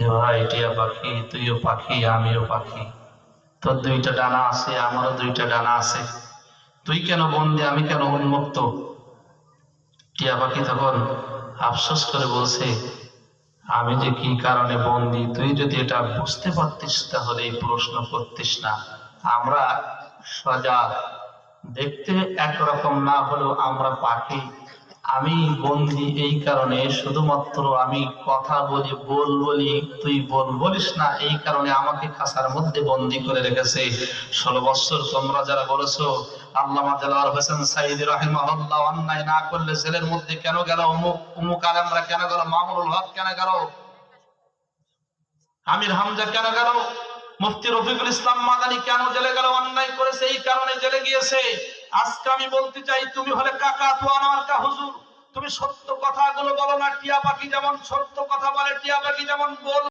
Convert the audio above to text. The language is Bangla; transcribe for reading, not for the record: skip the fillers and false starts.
যে ভাই টিয়া পাখি, তুইও পাখি আমিও পাখি, তোর দুইটা ডানা আছে আমারও দুইটা ডানা আছে, তুই কেন বন্দি আমি কেন উন্মুক্ত? টিয়া পাখি তখন আফসোস করে বলছে, আমি যে কি কারণে বন্দি তুই যদি এটা বুঝতে পারতিস তাহলে এই প্রশ্ন করতিস না। আমরা সজাগ, দেখতে একরকম না হলেও আমরা পাখি। আমি বন্দি এই কারণে, শুধুমাত্র আমি কথা বলি বলি, তুই বলিস না, এই কারণে আমাকে খাঁচার মধ্যে বন্দি করে রেখেছে 16 বছর। তোমরা যারা বলেছো আল্লামা দেলোয়ার হোসেন সাঈদী রাহিমাহুল্লাহ অন্যায় না করলে জেলের মধ্যে কেন গেল, অমুক অমুক আলেমরা কেন গেল, মামুনুল হক কেন গেল, আমির হামজা কেন গেল, মুফতি রফিকুল ইসলাম মাদানী কেন জেলে গেল, অন্যায় করেছে এই কারণে জেলে গিয়েছে। আজকে আমি বলতে চাই, তুমি হলে কাকাতুয়া মার্কা হুজুর, তুমি সত্য কথাগুলো বলো না। টিয়া পাখি যেমন সত্য কথা বলে, টিয়া পাখি যেমন বল